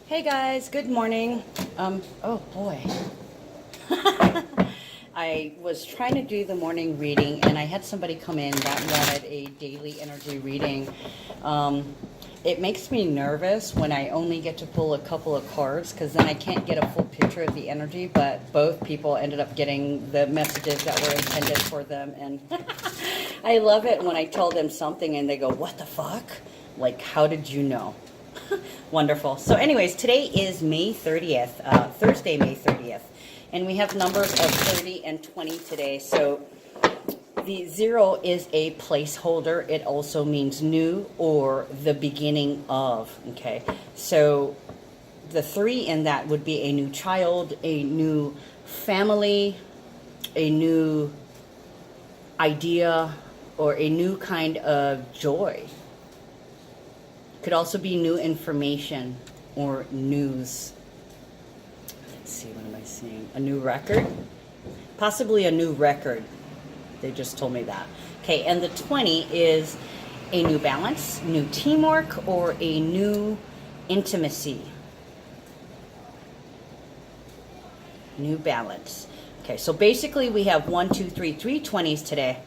Hey guys, good morning. Oh boy. I was trying to do the morning reading and I had somebody come in that wanted a daily energy reading. Um, it makes me nervous when I only get to pull a couple of cards because then I can't get a full picture of the energy, but both people ended up getting the messages that were intended for them. And I love it when I tell them something and they go, "What the fuck? Like, how did you know?" Wonderful. So anyways, today is May 30th, Thursday, May 30th. And we have numbers of 30 and 20 today. So the 0 is a placeholder. It also means new or the beginning of. Okay. So the 3 in that would be a new child, a new family, a new idea, or a new kind of joy. Could also be new information or news. Let's see, what am I seeing? A new record? Possibly a new record. They just told me that. Okay, and the 20 is a new balance, new teamwork, or a new intimacy. New balance. Okay, so basically we have 1, 2, 3, 3 20s today.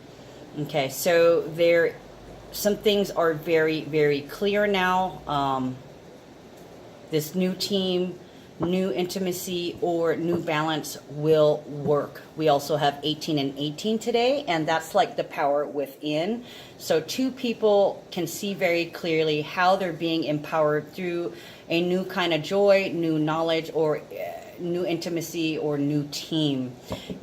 Okay, so some things are very, very clear now. This new team, new intimacy, or new balance will work. We also have 18 and 18 today, and that's like the power within. So two people can see very clearly how they're being empowered through a new kind of joy, new knowledge, or new intimacy, or new team.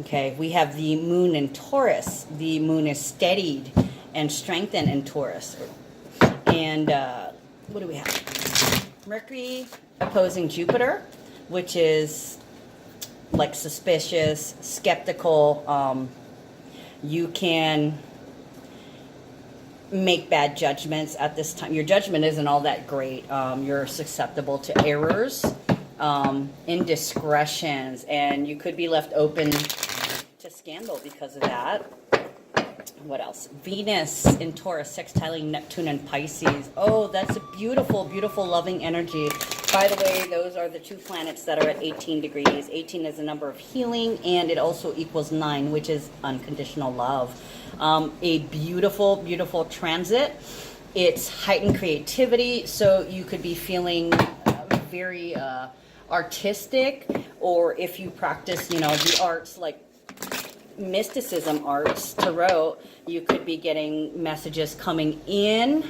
Okay, we have the moon in Taurus. The moon is steadied and strengthened in Taurus. And what do we have? Mercury opposing Jupiter, which is like suspicious, skeptical. You can make bad judgments at this time. Your judgment isn't all that great. You're susceptible to errors, indiscretions, and you could be left open to scandal because of that. What else? Venus in Taurus sextiling Neptune and Pisces. Oh, that's a beautiful, beautiful, loving energy. By the way, those are the two planets that are at 18 degrees. 18 is a number of healing, and it also equals 9, which is unconditional love. A beautiful, beautiful transit. It's heightened creativity, so you could be feeling very artistic, or if you practice, the arts like mysticism arts, tarot, you could be getting messages coming in.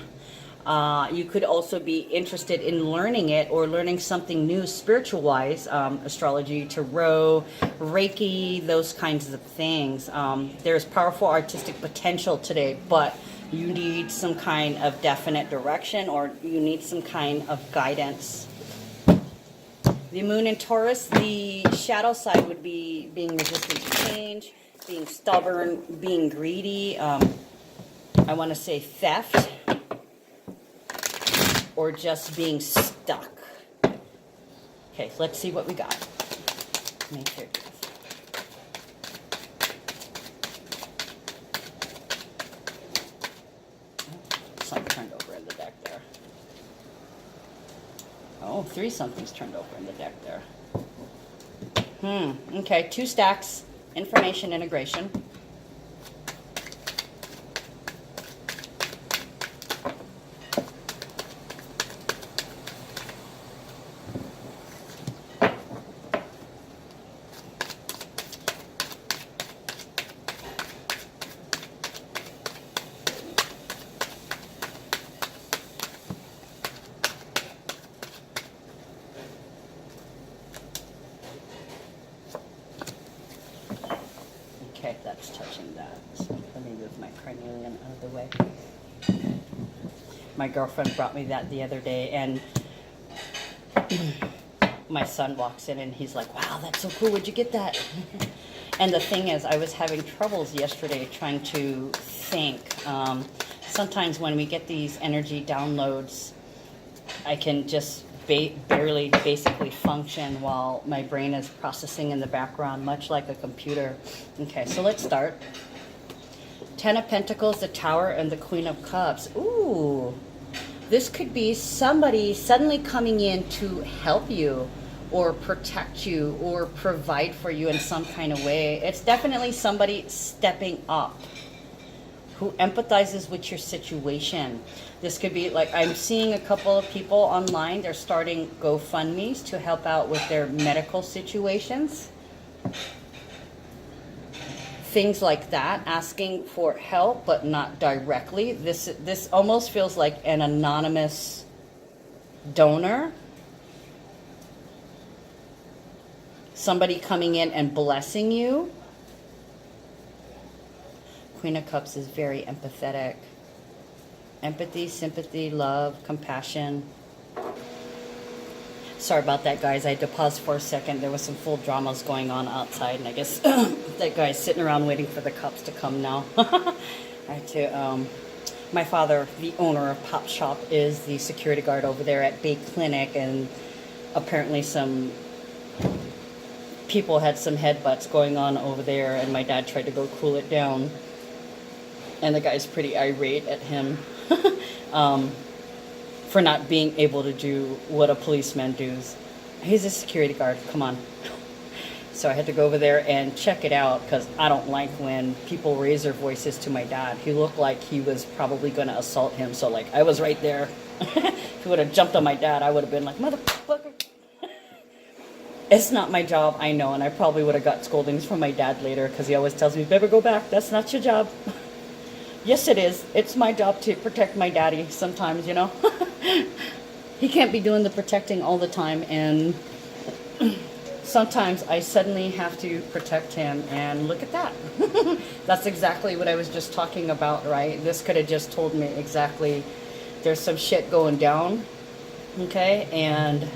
You could also be interested in learning it or learning something new spiritual wise, astrology, tarot, Reiki, those kinds of things. There's powerful artistic potential today, but you need some kind of definite direction, or you need some kind of guidance. The moon in Taurus, the shadow side would be being resistant to change, being stubborn, being greedy. I want to say theft, or just being stuck. Okay, let's see what we got. May 30th. Something turned over in the deck there. Oh, 3 somethings turned over in the deck there. Okay, 2 stacks. Information integration. Okay, that's touching that. So let me move my carnelian out of the way. My girlfriend brought me that the other day, and my son walks in and he's like, "Wow, that's so cool. Where'd you get that?" And the thing is, I was having troubles yesterday trying to think. Sometimes when we get these energy downloads, I can just barely basically function while my brain is processing in the background, much like a computer. Okay, so let's start. 10 of Pentacles, the Tower, and the Queen of Cups. Ooh. This could be somebody suddenly coming in to help you or protect you or provide for you in some kind of way. It's definitely somebody stepping up who empathizes with your situation. This could be like, I'm seeing a couple of people online, they're starting GoFundMes to help out with their medical situations. Things like that, asking for help but not directly. This almost feels like an anonymous donor. Somebody coming in and blessing you. Queen of Cups is very empathetic. Empathy, sympathy, love, compassion. Sorry about that, guys. I had to pause for a second. There was some full dramas going on outside, and I guess that guy's sitting around waiting for the cops to come now. I had to, my father, the owner of Pop Shop, is the security guard over there at Bay Clinic, and apparently some people had some headbutts going on over there, and my dad tried to go cool it down. And the guy's pretty irate at him for not being able to do what a policeman does. He's a security guard, come on. So I had to go over there and check it out because I don't like when people raise their voices to my dad. He looked like he was probably going to assault him. So like I was right there. If he would have jumped on my dad, I would have been like, motherfucker. It's not my job, I know. And I probably would have got scoldings from my dad later because he always tells me, baby, go back. That's not your job. Yes, it is. It's my job to protect my daddy sometimes, you know. He can't be doing the protecting all the time, and sometimes I suddenly have to protect him, and look at that. That's exactly what I was just talking about, right? This could have just told me exactly there's some shit going down, okay, and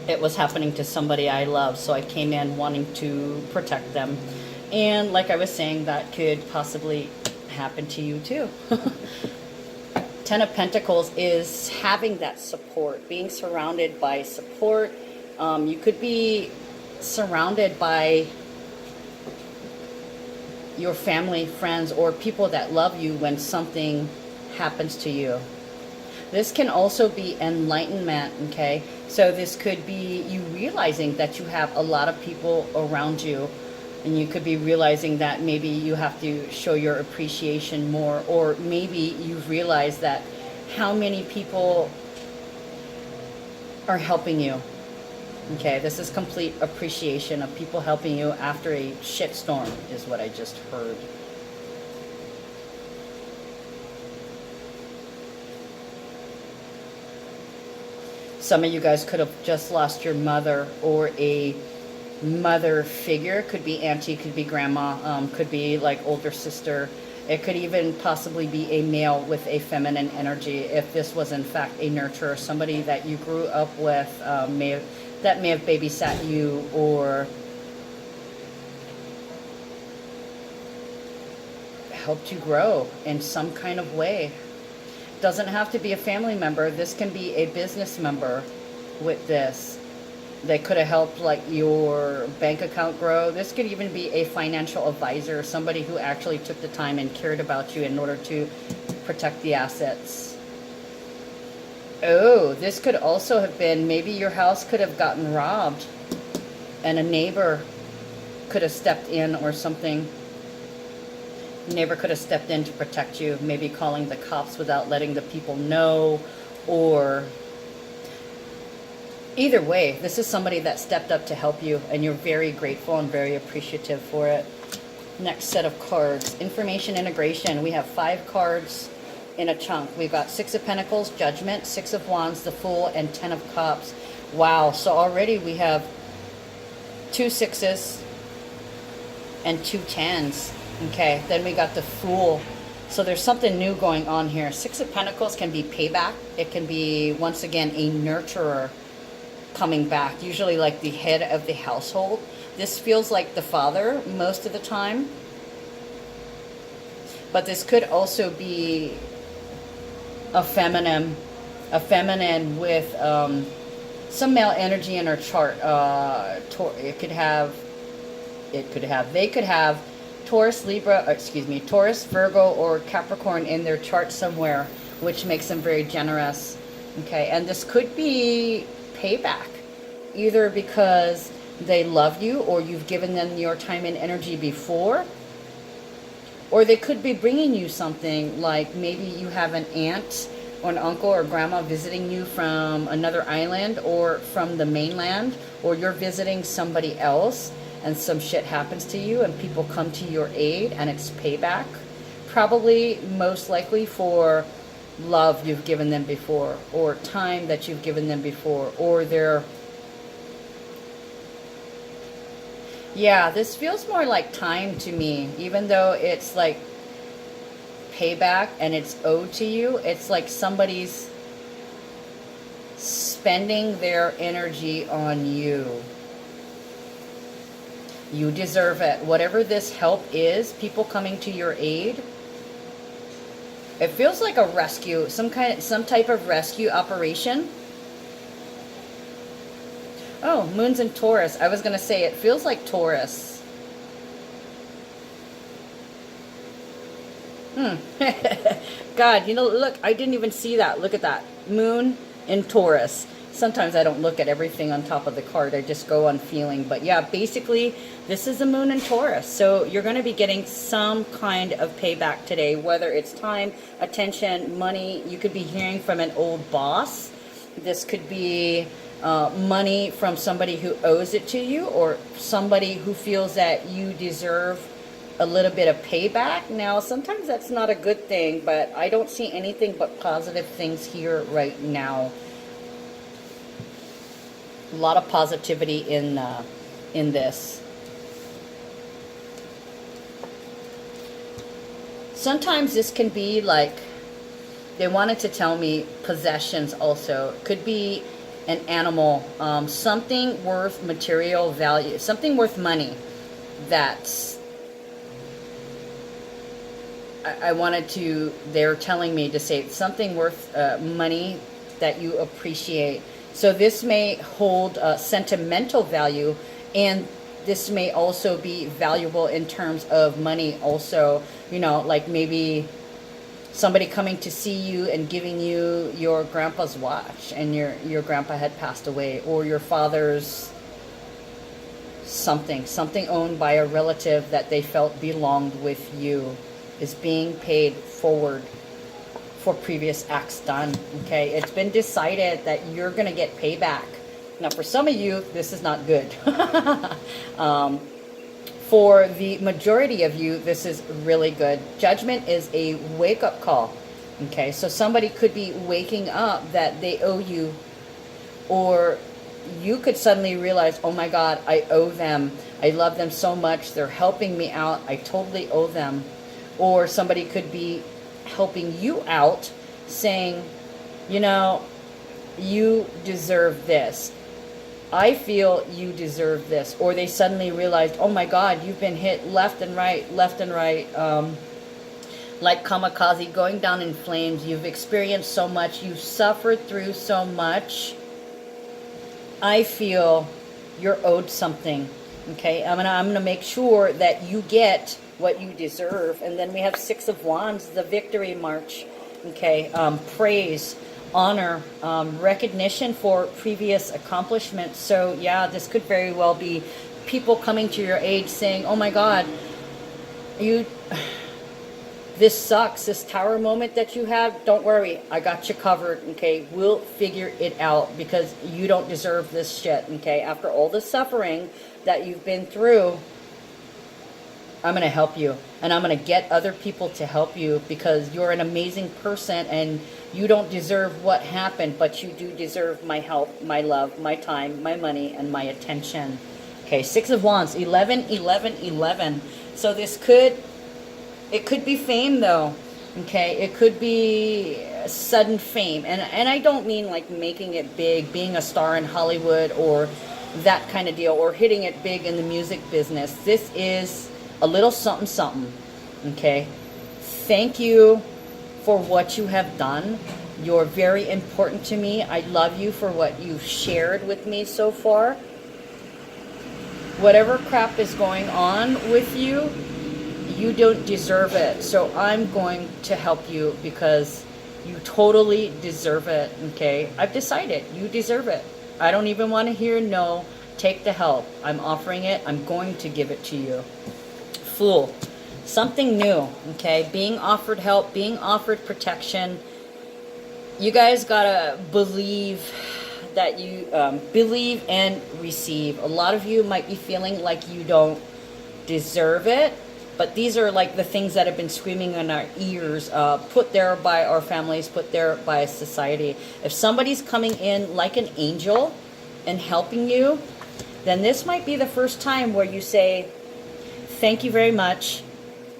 it was happening to somebody I love, so I came in wanting to protect them. And like I was saying, that could possibly happen to you too. Ten of Pentacles is having that support, being surrounded by support. You could be surrounded by your family, friends, or people that love you when something happens to you. This can also be enlightenment, okay? So this could be you realizing that you have a lot of people around you, and you could be realizing that maybe you have to show your appreciation more, or maybe you've realized that how many people are helping you. Okay, this is complete appreciation of people helping you after a shitstorm is what I just heard. Some of you guys could have just lost your mother or a mother figure. Could be auntie, could be grandma, could be like older sister. It could even possibly be a male with a feminine energy if this was in fact a nurturer, somebody that you grew up with, that may have babysat you or helped you grow in some kind of way. Doesn't have to be a family member. This can be a business member with this. They could have helped like your bank account grow. This could even be a financial advisor, somebody who actually took the time and cared about you in order to protect the assets. Oh, this could also have been, maybe your house could have gotten robbed and a neighbor could have stepped in or something. Neighbor could have stepped in to protect you, maybe calling the cops without letting the people know, or either way, this is somebody that stepped up to help you, and you're very grateful and very appreciative for it. Next set of cards, information integration. We have 5 cards in a chunk. We've got 6 of Pentacles, Judgment, 6 of Wands, the Fool, and 10 of Cups. Wow, so already we have 2 6s and 2 10s. Okay, then we got the Fool. So there's something new going on here. 6 of Pentacles can be payback. It can be, once again, a nurturer coming back, usually like the head of the household. This feels like the father most of the time. But this could also be a feminine with some male energy in her chart. They could have Taurus, Taurus, Virgo, or Capricorn in their chart somewhere, which makes them very generous. Okay, and this could be payback, either because they love you or you've given them your time and energy before, or they could be bringing you something, like maybe you have an aunt or an uncle or grandma visiting you from another island or from the mainland, or you're visiting somebody else and some shit happens to you and people come to your aid and it's payback. Probably most likely for love you've given them before, or time that you've given them before, or their... Yeah, this feels more like time to me, even though it's like payback and it's owed to you. It's like somebody's spending their energy on you. You deserve it. Whatever this help is, people coming to your aid, it feels like a rescue, some type of rescue operation. Oh, moon's in Taurus. I was going to say, it feels like Taurus. God, you know, look, I didn't even see that. Look at that. Moon in Taurus. Sometimes I don't look at everything on top of the card. I just go on feeling. But yeah, basically, this is a moon in Taurus. So you're going to be getting some kind of payback today, whether it's time, attention, money. You could be hearing from an old boss. This could be money from somebody who owes it to you, or somebody who feels that you deserve a little bit of payback. Now, sometimes that's not a good thing, but I don't see anything but positive things here right now. A lot of positivity in this. Sometimes this can be like, they wanted to tell me possessions also. Could be an animal, something worth material value, something worth money. That's, I wanted to, they're telling me to say something worth money that you appreciate. So this may hold sentimental value, and this may also be valuable in terms of money also. You know, like maybe somebody coming to see you and giving you your grandpa's watch, and your grandpa had passed away, or your father's something owned by a relative that they felt belonged with you is being paid forward for previous acts done. Okay, it's been decided that you're going to get payback. Now, for some of you, this is not good. For the majority of you, this is really good. Judgment is a wake-up call. Okay, so somebody could be waking up that they owe you, or you could suddenly realize, oh my God, I owe them. I love them so much. They're helping me out. I totally owe them. Or somebody could be helping you out, saying, you know, you deserve this. I feel you deserve this. Or they suddenly realized, oh my God, you've been hit left and right, like kamikaze, going down in flames. You've experienced so much. You've suffered through so much. I feel you're owed something. Okay, I'm gonna make sure that you get what you deserve. And then we have Six of Wands, the victory march. Okay, praise, honor, recognition for previous accomplishments. So yeah, this could very well be people coming to your aid saying, oh my God, this sucks, this tower moment that you have, don't worry, I got you covered. Okay, we'll figure it out, because you don't deserve this shit. Okay, after all the suffering that you've been through, I'm going to help you, and I'm going to get other people to help you, because you're an amazing person and you don't deserve what happened, but you do deserve my help, my love, my time, my money, and my attention. Okay, Six of Wands, 11, 11, 11. So this could, it could be fame though. Okay, it could be sudden fame. And I don't mean like making it big, being a star in Hollywood or that kind of deal, or hitting it big in the music business. This is a little something something. Okay, thank you for what you have done. You're very important to me. I love you for what you've shared with me so far. Whatever crap is going on with you, you don't deserve it. So I'm going to help you, because You totally deserve it, okay? I've decided you deserve it. I don't even want to hear no. Take the help. I'm offering it. I'm going to give it to you. Fool. Something new, okay? Being offered help, being offered protection. You guys gotta believe that you believe and receive. A lot of you might be feeling like you don't deserve it, but these are like the things that have been screaming in our ears, put there by our families, put there by society. If somebody's coming in like an angel and helping you, then this might be the first time where you say, thank you very much.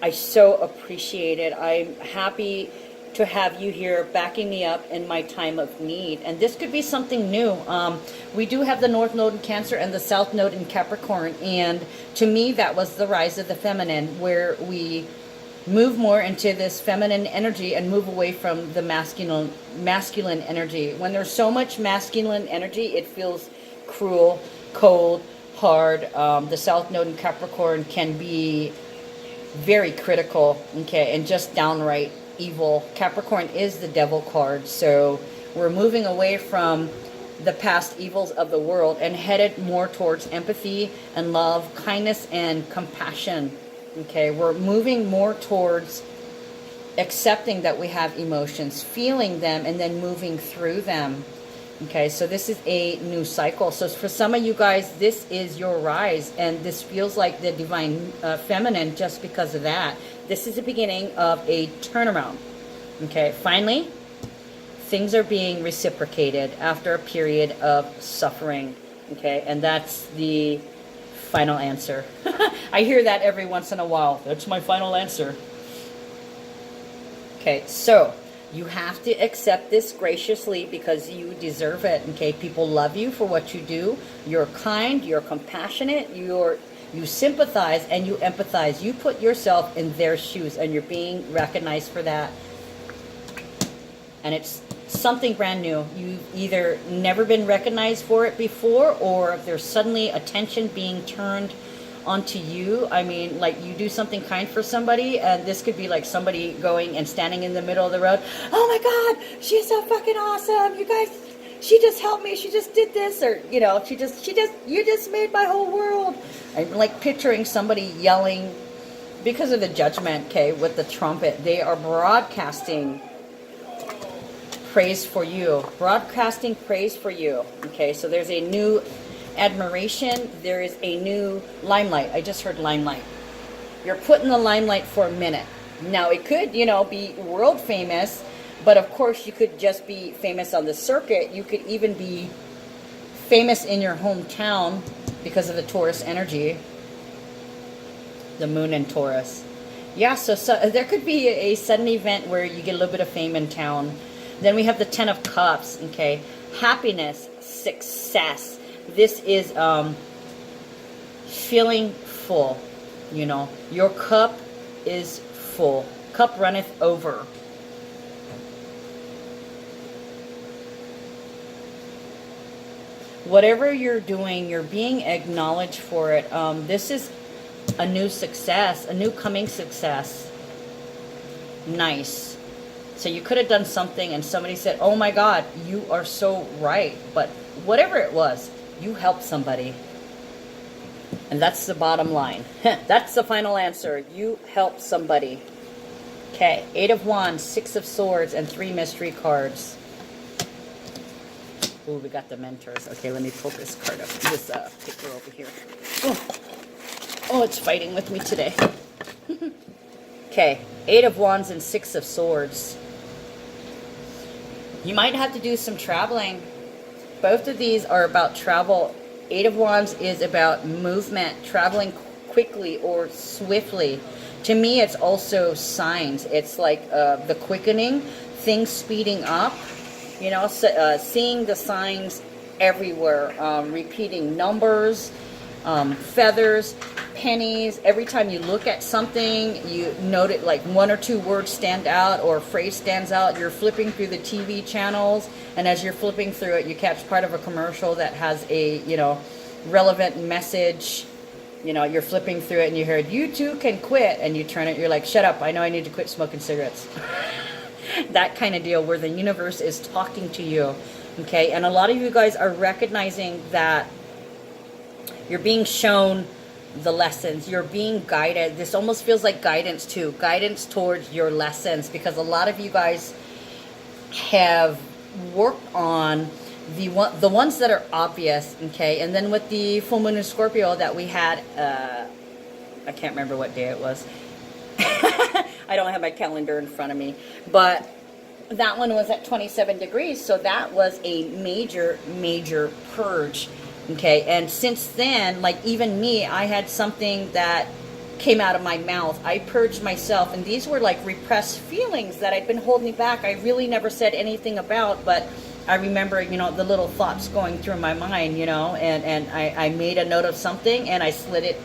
I so appreciate it. I'm happy to have you here backing me up in my time of need. And this could be something new. We do have the North Node in Cancer and the South Node in Capricorn. And to me, that was the rise of the feminine, where we move more into this feminine energy and move away from the masculine energy. When there's so much masculine energy, it feels cruel, cold, hard. The South Node in Capricorn can be very critical, okay, and just downright evil. Capricorn is the devil card, so we're moving away from the past evils of the world and headed more towards empathy and love, kindness and compassion. Okay, we're moving more towards accepting that we have emotions, feeling them, and then moving through them. Okay, so this is a new cycle. So for some of you guys, this is your rise, and this feels like the divine feminine just because of that. This is the beginning of a turnaround. Okay, finally, things are being reciprocated after a period of suffering. Okay, and that's the final answer. I hear that every once in a while. That's my final answer. Okay, so you have to accept this graciously because you deserve it. Okay, people love you for what you do. You're kind, you're compassionate, you sympathize and you empathize. You put yourself in their shoes and you're being recognized for that. And it's something brand new. You've either never been recognized for it before, or there's suddenly attention being turned onto you. I mean, like, you do something kind for somebody, and this could be like somebody going and standing in the middle of the road. Oh my God, she's so fucking awesome. You guys, she just helped me. She just did this, or, you know, you just made my whole world. I'm like picturing somebody yelling because of the judgment, okay, with the trumpet. They are broadcasting praise for you. Broadcasting praise for you. Okay, so there's a new admiration. There is a new limelight. I just heard limelight. You're put in the limelight for a minute. Now, it could, you know, be world famous, but of course you could just be famous on the circuit. You could even be famous in your hometown because of the Taurus energy. The moon in Taurus. Yeah, so there could be a sudden event where you get a little bit of fame in town. Then we have the Ten of Cups, okay? Happiness, success. This is feeling full, you know. Your cup is full. Cup runneth over. Whatever you're doing, you're being acknowledged for it. This is a new success, a new coming success. Nice. So you could have done something and somebody said, oh my God, you are so right. But whatever it was, you helped somebody. And that's the bottom line. That's the final answer. You helped somebody. Okay, 8 of Wands, 6 of Swords, and 3 mystery cards. Ooh, we got the mentors. Okay, let me pull this card up. This picture over here. Oh, it's fighting with me today. Okay, 8 of Wands and 6 of Swords. You might have to do some traveling. Both of these are about travel. 8 of Wands is about movement, traveling quickly or swiftly. To me, it's also signs. It's like the quickening, things speeding up. You know, seeing the signs everywhere, repeating numbers, feathers, pennies. Every time you look at something, you note it, like 1 or 2 words stand out or a phrase stands out. You're flipping through the TV channels, and as you're flipping through it, you catch part of a commercial that has a, you know, relevant message. You know, you're flipping through it and you heard, you too can quit, and you turn it, you're like, shut up, I know I need to quit smoking cigarettes. That kind of deal where the universe is talking to you. Okay, and a lot of you guys are recognizing that you're being shown the lessons, you're being guided. This almost feels like guidance too, guidance towards your lessons, because a lot of you guys have worked on the ones that are obvious. Okay, and then with the full moon in Scorpio that we had, I can't remember what day it was. I don't have my calendar in front of me, but that one was at 27 degrees, so that was a major purge. Okay, and since then, like even me, I had something that came out of my mouth. I purged myself, and these were like repressed feelings that I'd been holding back. I really never said anything about, but I remember, you know, the little thoughts going through my mind, you know, and I made a note of something and I slid it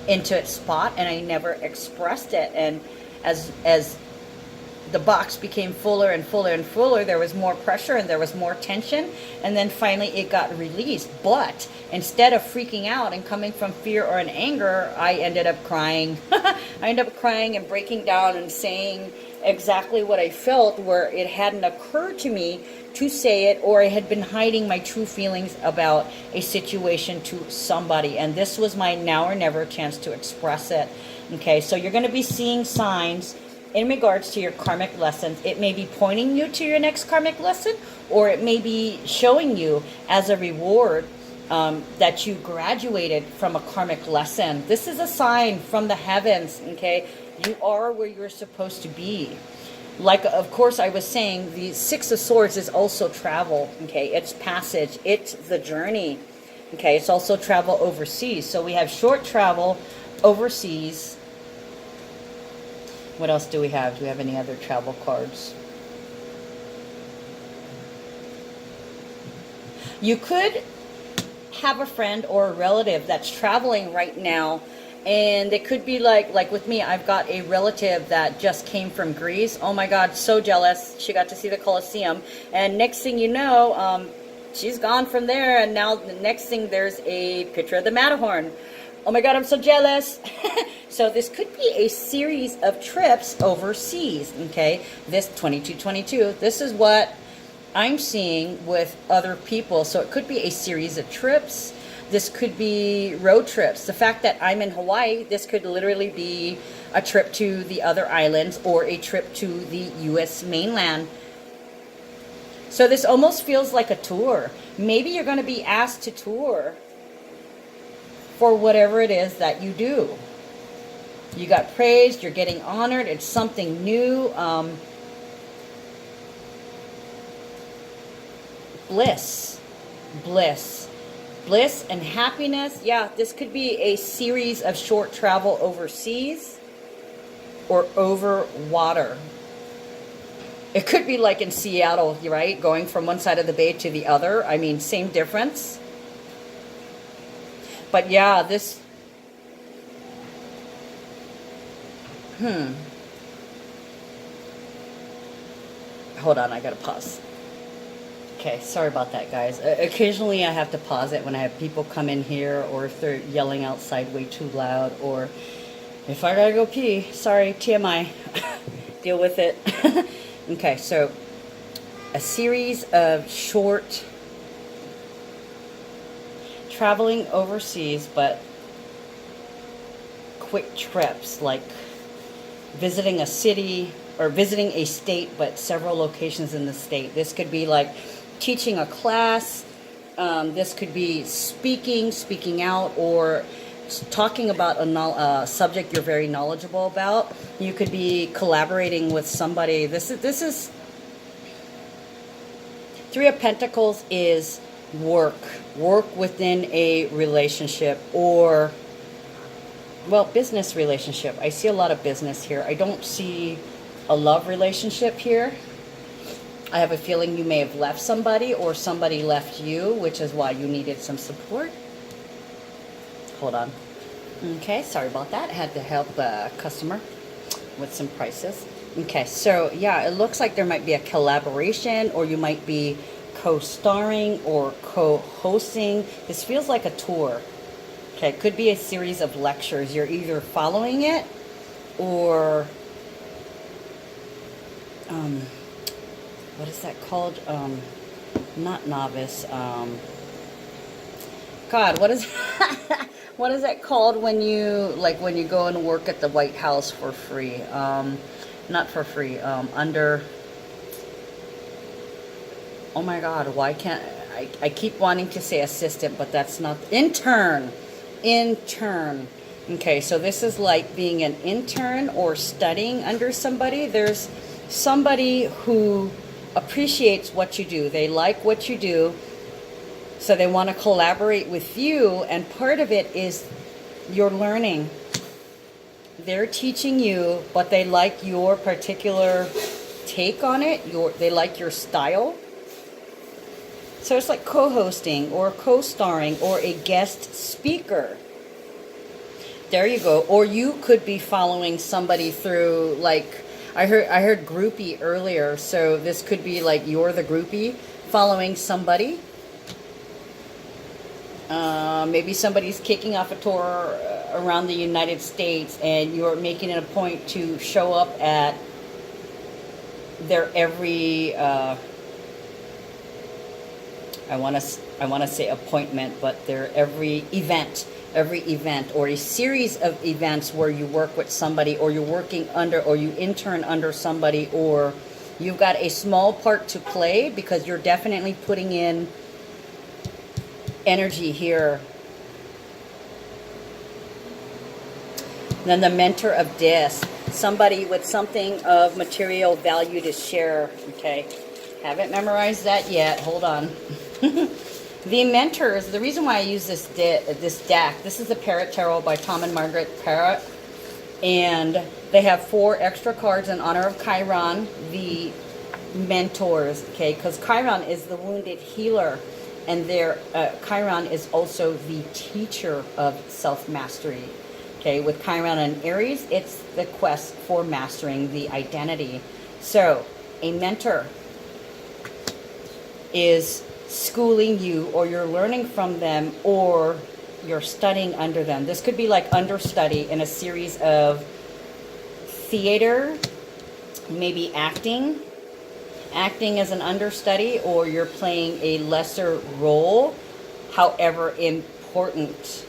into its spot, and I never expressed it. And as the box became fuller and fuller and fuller, there was more pressure and there was more tension, and then finally it got released. But instead of freaking out and coming from fear or an anger, I ended up crying. I ended up crying and breaking down and saying exactly what I felt, where it hadn't occurred to me to say it, or I had been hiding my true feelings about a situation to somebody. And this was my now or never chance to express it. Okay, so you're going to be seeing signs in regards to your karmic lessons. It may be pointing you to your next karmic lesson, or it may be showing you as a reward that you graduated from a karmic lesson. This is a sign from the heavens, okay? You are where you're supposed to be. Like, of course, I was saying, the Six of Swords is also travel, okay? It's passage, it's the journey, okay? It's also travel overseas. So we have short travel overseas. What else do we have? Do we have any other travel cards? You could have a friend or a relative that's traveling right now, and it could be like with me, I've got a relative that just came from Greece. Oh my God, so jealous. She got to see the Colosseum, and next thing you know, she's gone from there, and now the next thing, there's a picture of the Matterhorn. Oh my God, I'm so jealous. So this could be a series of trips overseas, okay? This 2222, this is what I'm seeing with other people. So it could be a series of trips. This could be road trips. The fact that I'm in Hawaii, this could literally be a trip to the other islands or a trip to the U.S. mainland. So this almost feels like a tour. Maybe you're going to be asked to tour for whatever it is that you do. You got praised, you're getting honored, it's something new. Bliss and happiness. Yeah, this could be a series of short travel overseas or over water. It could be like in Seattle, right? Going from one side of the bay to the other. I mean, same difference. But yeah, this... Hold on, I gotta pause. Okay, sorry about that, guys. Occasionally I have to pause it when I have people come in here, or if they're yelling outside way too loud, or if I gotta go pee. Sorry, TMI. Deal with it. Okay, so a series of short traveling overseas, but quick trips, like visiting a city or visiting a state, but several locations in the state. This could be like teaching a class. This could be speaking out, or talking about a subject you're very knowledgeable about. You could be collaborating with somebody. This is Three of Pentacles is work within a relationship, or, well, business relationship. I see a lot of business here. I don't see a love relationship here. I have a feeling you may have left somebody, or somebody left you, which is why you needed some support. Hold on. Okay, sorry about that. I had to help a customer with some prices. Okay, so yeah, it looks like there might be a collaboration, or you might be co-starring or co-hosting. This feels like a tour. Okay, it could be a series of lectures. You're either following it, or what is that called? Not novice. God, what is what is that called when you when you go and work at the White House for free? Not for free. Under. Oh my God, why can't I keep wanting to say assistant, but that's not intern. Intern. Okay, so this is like being an intern or studying under somebody. There's somebody who appreciates what you do. They like what you do. So they want to collaborate with you, and part of it is your learning. They're teaching you, but they like your particular take on it. They like your style. So it's like co-hosting or co-starring or a guest speaker. There you go. Or you could be following somebody through, like I heard groupie earlier. So this could be like you're the groupie following somebody. Maybe somebody's kicking off a tour around the United States, and you're making it a point to show up at their every I want to say appointment, but their every event or a series of events where you work with somebody, or you're working under, or you intern under somebody, or you've got a small part to play because you're definitely putting in energy here. Then the mentor of Dis, somebody with something of material value to share. Okay, haven't memorized that yet. Hold on. The mentors. The reason why I use this deck. This is the Parrot Tarot by Tom and Margaret Parrot, and they have 4 extra cards in honor of Chiron, the mentors. Okay, because Chiron is the wounded healer. And Chiron is also the teacher of self-mastery. Okay, with Chiron and Aries, it's the quest for mastering the identity. So, a mentor is schooling you, or you're learning from them, or you're studying under them. This could be like understudy in a series of theater, maybe acting as an understudy, or you're playing a lesser role, however important.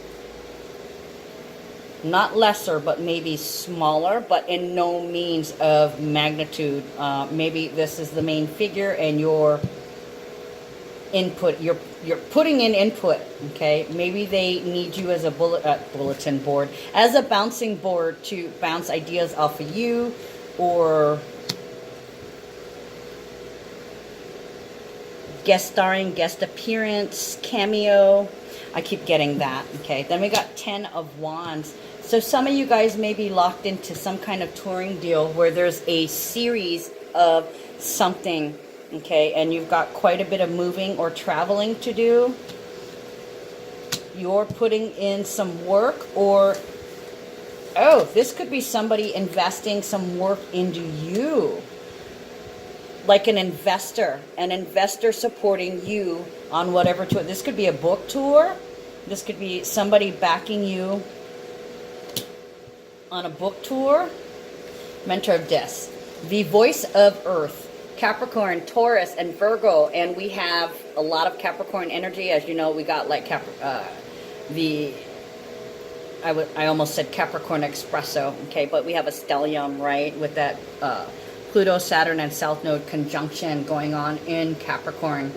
Not lesser, but maybe smaller, but in no means of magnitude. Maybe this is the main figure, and your input, you're putting in input. Okay, maybe they need you as a bulletin board, as a bouncing board to bounce ideas off of you, or guest starring, guest appearance, cameo. I keep getting that. Okay, then we got 10 of Wands. So some of you guys may be locked into some kind of touring deal where there's a series of something, okay, and you've got quite a bit of moving or traveling to do. You're putting in some work, or, oh, this could be somebody investing some work into you. Like an investor supporting you on whatever tour. This could be a book tour. This could be somebody backing you on a book tour. Mentor of Dis, the voice of Earth, Capricorn, Taurus, and Virgo. And we have a lot of Capricorn energy. As you know, we got like I almost said Capricorn espresso. Okay, but we have a stellium, right, with that Pluto, Saturn, and South Node conjunction going on in Capricorn.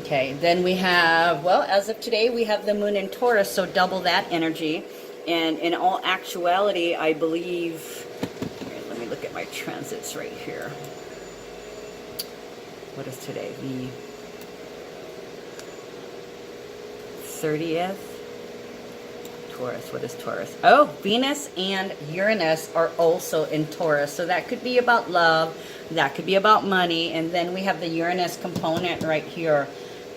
Okay, then we have, well, as of today, we have the moon in Taurus, so double that energy. And in all actuality, I believe, here, let me look at my transits right here. What is today? The 30th? Taurus. What is Taurus? Oh, Venus and Uranus are also in Taurus. So that could be about love. That could be about money. And then we have the Uranus component right here.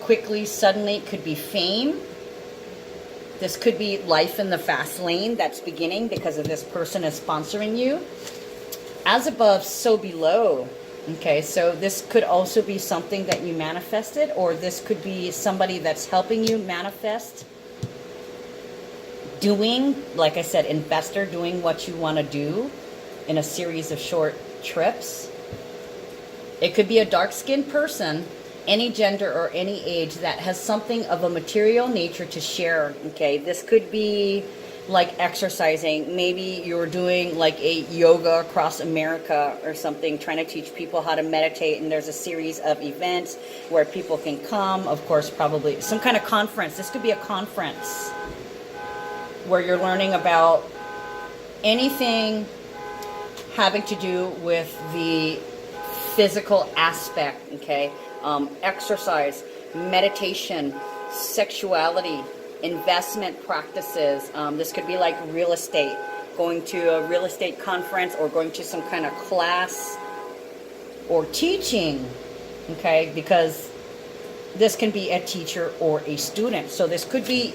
Quickly, suddenly, it could be fame. This could be life in the fast lane that's beginning because of this person is sponsoring you. As above, so below. Okay, so this could also be something that you manifested, or this could be somebody that's helping you manifest. Doing, like I said, investor, doing what you want to do in a series of short trips. It could be a dark-skinned person, any gender or any age, that has something of a material nature to share. Okay, this could be like exercising. Maybe you're doing like a yoga across America or something, trying to teach people how to meditate, and there's a series of events where people can come. Of course, probably some kind of conference. This could be a conference where you're learning about anything having to do with the physical aspect, okay? Exercise, meditation, sexuality, investment practices. This could be like real estate, going to a real estate conference or going to some kind of class or teaching, okay? Because this can be a teacher or a student. So this could be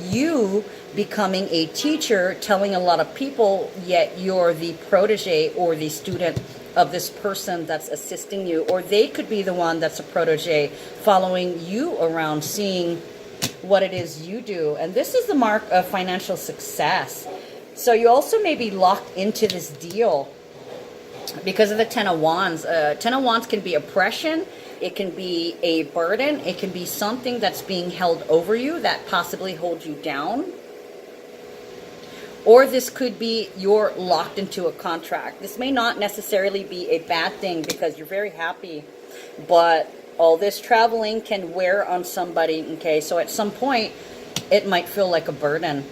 you becoming a teacher, telling a lot of people, yet you're the protege or the student of this person that's assisting you. Or they could be the one that's a protege, following you around, seeing what it is you do. And this is the mark of financial success. So you also may be locked into this deal because of the Ten of Wands. Ten of Wands can be oppression. It can be a burden. It can be something that's being held over you that possibly holds you down. Or this could be you're locked into a contract. This may not necessarily be a bad thing because you're very happy, but all this traveling can wear on somebody, okay? So at some point, it might feel like a burden.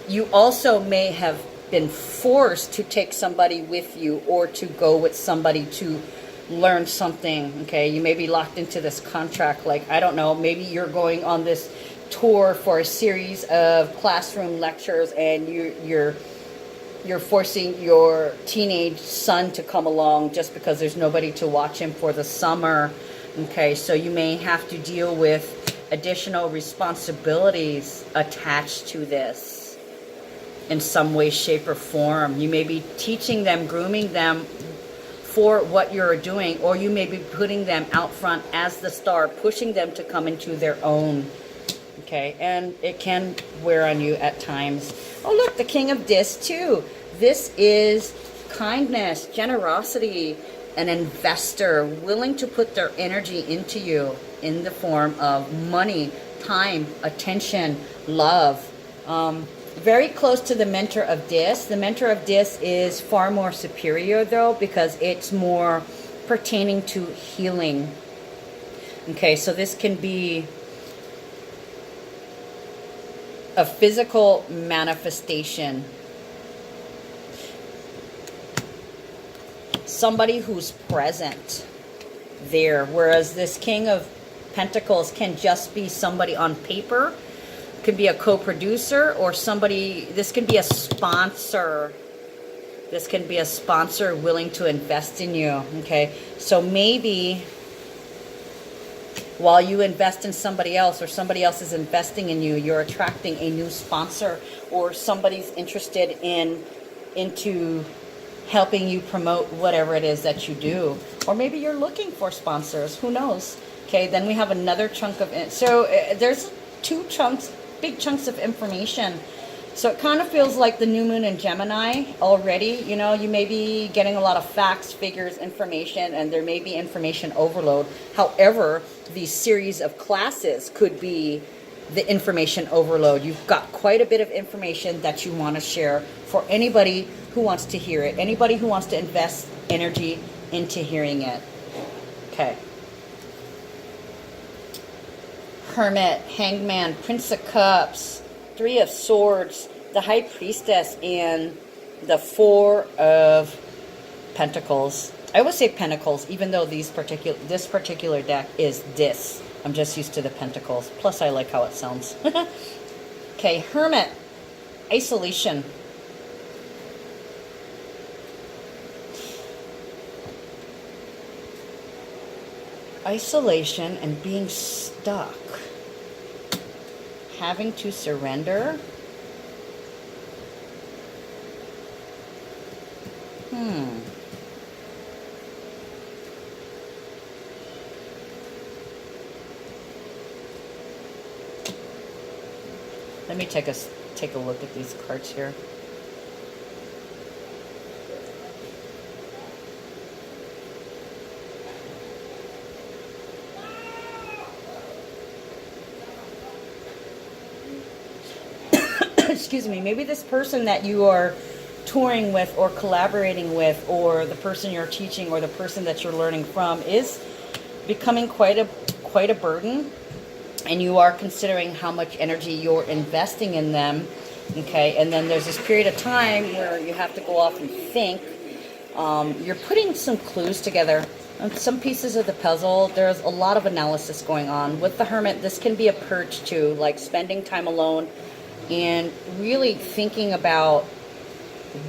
You also may have been forced to take somebody with you or to go with somebody to learn something, okay? You may be locked into this contract, like, I don't know, maybe you're going on this tour for a series of classroom lectures and you're forcing your teenage son to come along just because there's nobody to watch him for the summer, okay? So you may have to deal with additional responsibilities attached to this in some way, shape, or form. You may be teaching them, grooming them for what you're doing, or you may be putting them out front as the star, pushing them to come into their own, okay? And it can wear on you at times. Oh, look, the King of Discs too. This is kindness, generosity, an investor willing to put their energy into you in the form of money, time, attention, love. Very close to the Mentor of Discs. The Mentor of Discs is far more superior though, because it's more pertaining to healing. Okay, so this can be a physical manifestation. Somebody who's present there, whereas this King of Pentacles can just be somebody on paper. Could be a co-producer or somebody. This can be a sponsor. This can be a sponsor willing to invest in you, okay? So maybe while you invest in somebody else or somebody else is investing in you, you're attracting a new sponsor, or somebody's interested into helping you promote whatever it is that you do. Or maybe you're looking for sponsors, who knows? Okay, then we have another chunk of it. So there's two chunks, big chunks of information. So it kind of feels like the new moon in Gemini already. You know, you may be getting a lot of facts, figures, information, and there may be information overload. However, these series of classes could be the information overload. You've got quite a bit of information that you want to share for anybody who wants to hear it, anybody who wants to invest energy into hearing it. Okay. Hermit, Hangman, Prince of Cups, Three of Swords, the High Priestess, and the Four of Pentacles. I would say Pentacles, even though this particular deck is this. I'm just used to the Pentacles. Plus, I like how it sounds. Okay, Hermit, isolation. Isolation and being stuck. Having to surrender. Let me take a look at these cards here. excuse me, maybe this person that you are touring with or collaborating with, or the person you're teaching or the person that you're learning from is becoming quite a burden, and you are considering how much energy you're investing in them. Okay, and then there's this period of time where you have to go off and think. You're putting some clues together on some pieces of the puzzle. There's a lot of analysis going on. With the Hermit, this can be a purge too, like spending time alone and really thinking about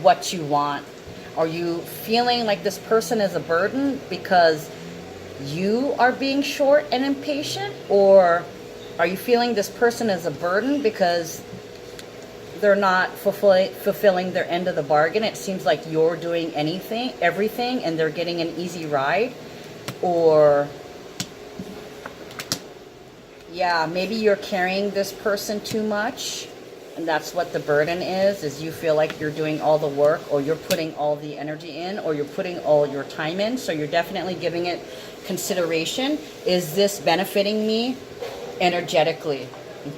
what you want. Are you feeling like this person is a burden because you are being short and impatient? Or are you feeling this person is a burden because they're not fulfilling their end of the bargain? It seems like you're doing everything, and they're getting an easy ride. Or, yeah, maybe you're carrying this person too much, and that's what the burden is you feel like you're doing all the work, or you're putting all the energy in, or you're putting all your time in. So you're definitely giving it consideration. Is this benefiting me energetically?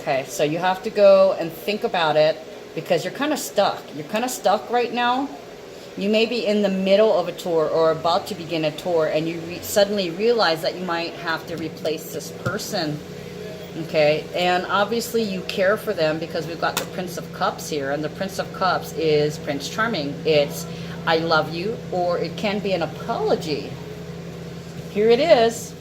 Okay, so you have to go and think about it, because you're kind of stuck. You're kind of stuck right now. You may be in the middle of a tour or about to begin a tour, and you suddenly realize that you might have to replace this person. Okay, and obviously you care for them, because we've got the Prince of Cups here, and the Prince of Cups is Prince Charming. It's I love you, or it can be an apology. Here it is.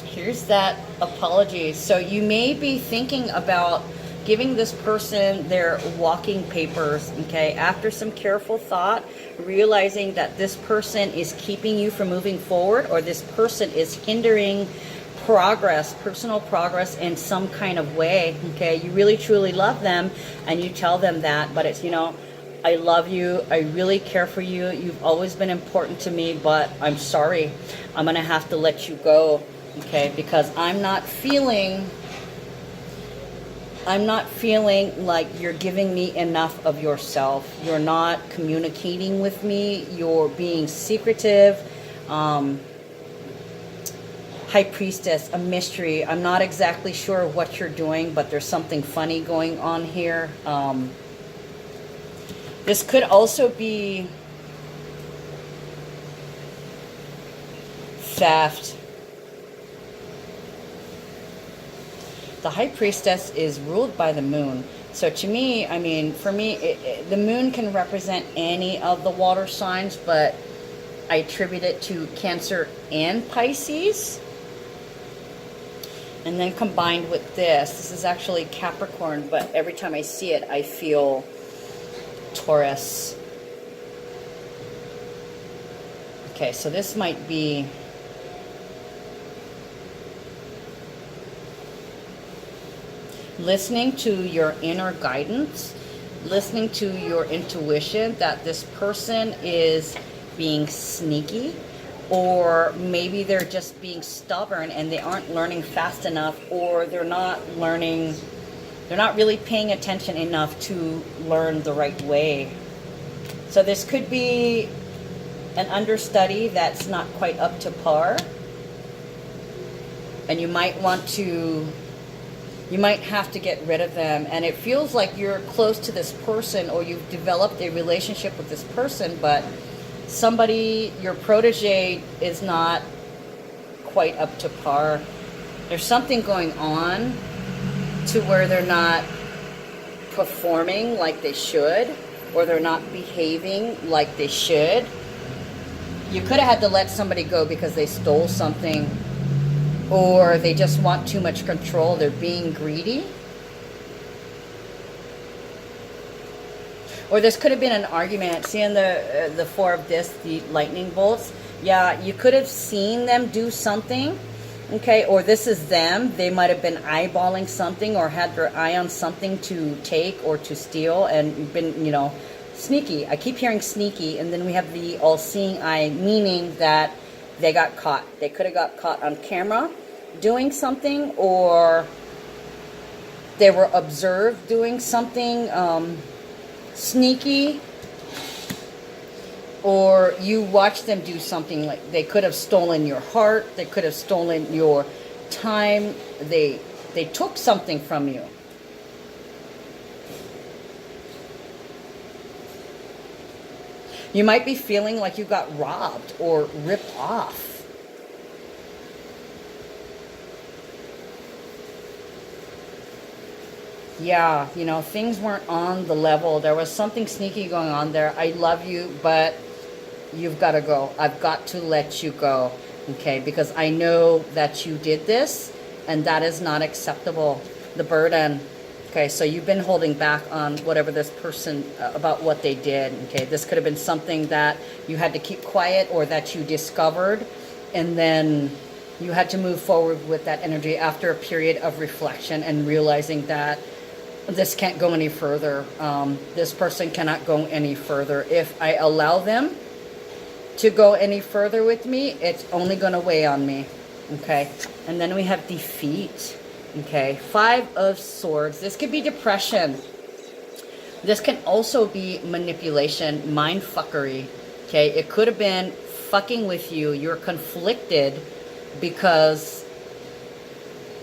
Here's that apology. So you may be thinking about giving this person their walking papers, okay, after some careful thought, realizing that this person is keeping you from moving forward, or this person is hindering progress, personal progress in some kind of way. Okay, you really truly love them, and you tell them that, but it's, I love you, I really care for you, you've always been important to me, but I'm sorry, I'm gonna have to let you go. Okay, because I'm not feeling like you're giving me enough of yourself. You're not communicating with me. You're being secretive. High Priestess, a mystery. I'm not exactly sure what you're doing, but there's something funny going on here. This could also be theft. The High Priestess is ruled by the moon. So to me, I mean, for me, the moon can represent any of the water signs, but I attribute it to Cancer and Pisces. And then combined with this is actually Capricorn, but every time I see it, I feel Taurus. Okay, so this might be listening to your inner guidance, listening to your intuition that this person is being sneaky, or maybe they're just being stubborn and they aren't learning fast enough, or they're not really paying attention enough to learn the right way. So this could be an understudy that's not quite up to par, and you might have to get rid of them. And it feels like you're close to this person, or you've developed a relationship with this person, but somebody, your protege, is not quite up to par. There's something going on to where they're not performing like they should, or they're not behaving like they should. You could have had to let somebody go because they stole something, or they just want too much control. They're being greedy. Or this could have been an argument. Seeing the Four of Discs, the lightning bolts. Yeah, you could have seen them do something. Okay, or this is them. They might have been eyeballing something, or had their eye on something to take or to steal, and been, sneaky. I keep hearing sneaky, and then we have the all-seeing eye, meaning that they got caught. They could have got caught on camera doing something, or they were observed doing something sneaky, or you watched them do something. Like they could have stolen your heart, they could have stolen your time, they took something from you. You might be feeling like you got robbed or ripped off. Yeah, you know, things weren't on the level. There was something sneaky going on there. I love you, but you've got to go. I've got to let you go, okay? Because I know that you did this, and that is not acceptable. The burden, okay? So you've been holding back on whatever this person, about what they did, okay? This could have been something that you had to keep quiet or that you discovered, and then you had to move forward with that energy after a period of reflection and realizing that this can't go any further. This person cannot go any further. If I allow them to go any further with me, it's only going to weigh on me. Okay. And then we have defeat. Okay. 5 of Swords. This could be depression. This can also be manipulation, mind fuckery. Okay. It could have been fucking with you. You're conflicted because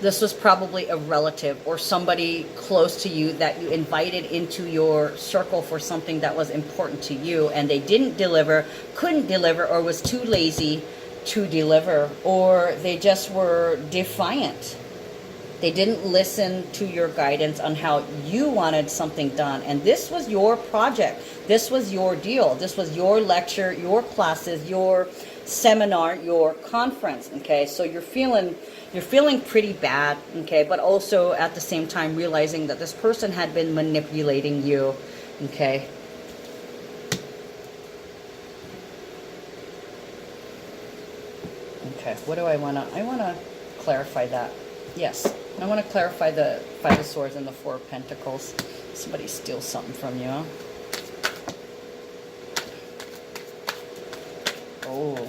this was probably a relative or somebody close to you that you invited into your circle for something that was important to you, and they didn't deliver, couldn't deliver, or was too lazy to deliver, or they just were defiant. They didn't listen to your guidance on how you wanted something done. And this was your project. This was your deal. This was your lecture, your classes, your seminar, your conference. Okay, so you're feeling pretty bad, okay, but also at the same time realizing that this person had been manipulating you, okay. Okay, what do I want to clarify that. Yes, I want to clarify the 5 of Swords and the 4 of Pentacles. Somebody steals something from you, huh? Oh.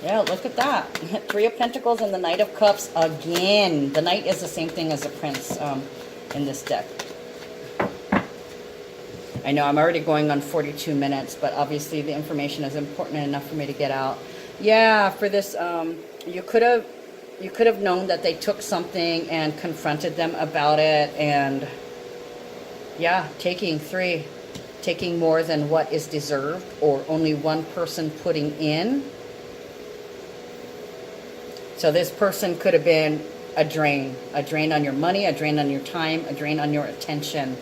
Yeah, look at that. 3 of Pentacles and the Knight of Cups again. The Knight is the same thing as the Prince in this deck. I know I'm already going on 42 minutes, but obviously the information is important enough for me to get out. Yeah, for this, you could have known that they took something and confronted them about it, and yeah, taking more than what is deserved, or only one person putting in. So this person could have been a drain on your money, a drain on your time, a drain on your attention.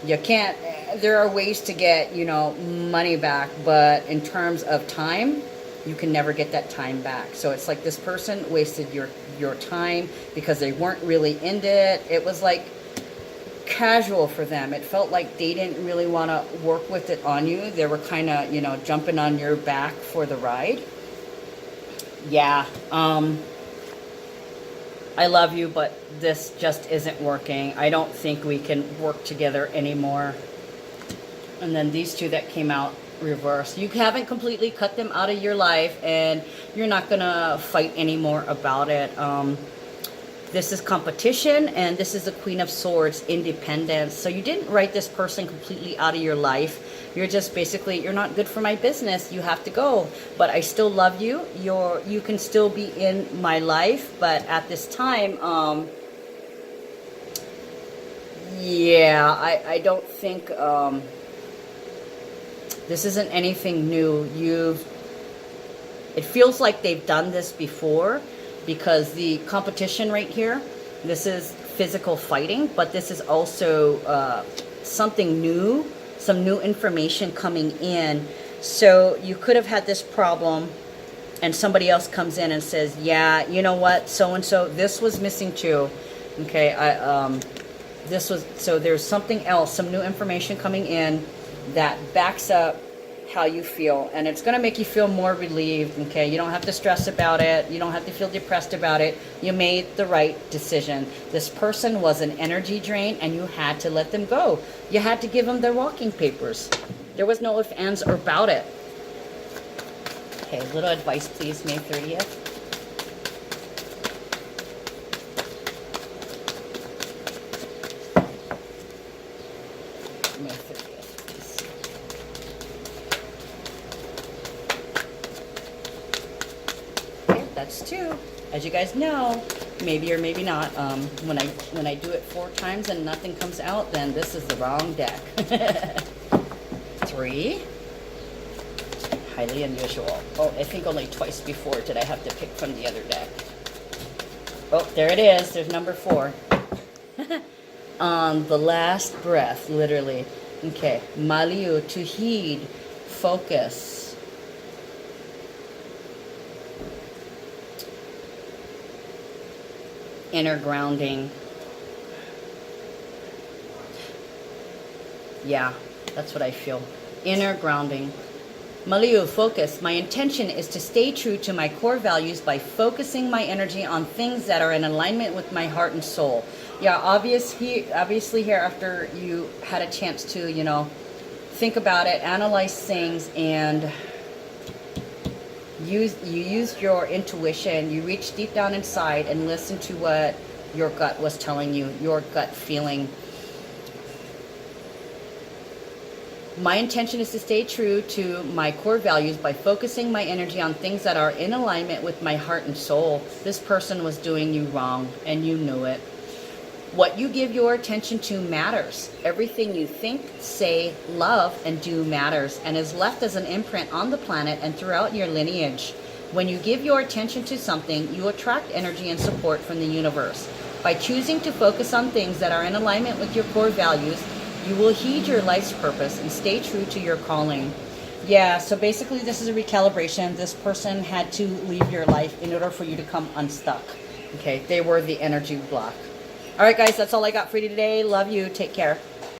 You can't, there are ways to get, you know, money back, but in terms of time, you can never get that time back. So it's like this person wasted your time because they weren't really into it. It was like casual for them. It felt like they didn't really want to work with it on you. They were kind of, you know, jumping on your back for the ride. Yeah, I love you, but this just isn't working. I don't think we can work together anymore. And then these 2 that came out reverse. You haven't completely cut them out of your life, and you're not going to fight anymore about it. This is competition, and this is the Queen of Swords, independence. So you didn't write this person completely out of your life. You're just basically, you're not good for my business. You have to go. But I still love you. You can still be in my life. But at this time, yeah, I don't think, this isn't anything new. It feels like they've done this before, because the competition right here, this is physical fighting, but this is also something new, some new information coming in. So you could have had this problem, and somebody else comes in and says, yeah, you know what, so-and-so, this was missing too. Okay, so there's something else, some new information coming in that backs up how you feel, and it's going to make you feel more relieved. Okay, you don't have to stress about it, you don't have to feel depressed about it. You made the right decision. This person was an energy drain, and you had to let them go. You had to give them their walking papers. There was no ifs, ands, or about it. Okay, little advice please, May 30th. May 30th, please. That's 2. As you guys know, maybe or maybe not, when I do it 4 times and nothing comes out, then this is the wrong deck. 3, highly unusual. Oh, I think only twice before did I have to pick from the other deck. Oh, there it is. There's number 4. On the last breath, literally. Okay. Maliu, to heed, focus. Inner grounding. Yeah, that's what I feel. Inner grounding. Maliu, focus. My intention is to stay true to my core values by focusing my energy on things that are in alignment with my heart and soul. Yeah, obviously here after you had a chance to, you know, think about it, analyze things, and you used your intuition. You reached deep down inside and listened to what your gut was telling you, your gut feeling. My intention is to stay true to my core values by focusing my energy on things that are in alignment with my heart and soul. This person was doing you wrong, and you knew it. What you give your attention to matters. Everything you think, say, love, and do matters, and is left as an imprint on the planet and throughout your lineage. When you give your attention to something, you attract energy and support from the universe. By choosing to focus on things that are in alignment with your core values, you will heed your life's purpose and stay true to your calling. Yeah, so basically this is a recalibration. This person had to leave your life in order for you to come unstuck. Okay, they were the energy block. All right, guys, that's all I got for you today. Love you. Take care.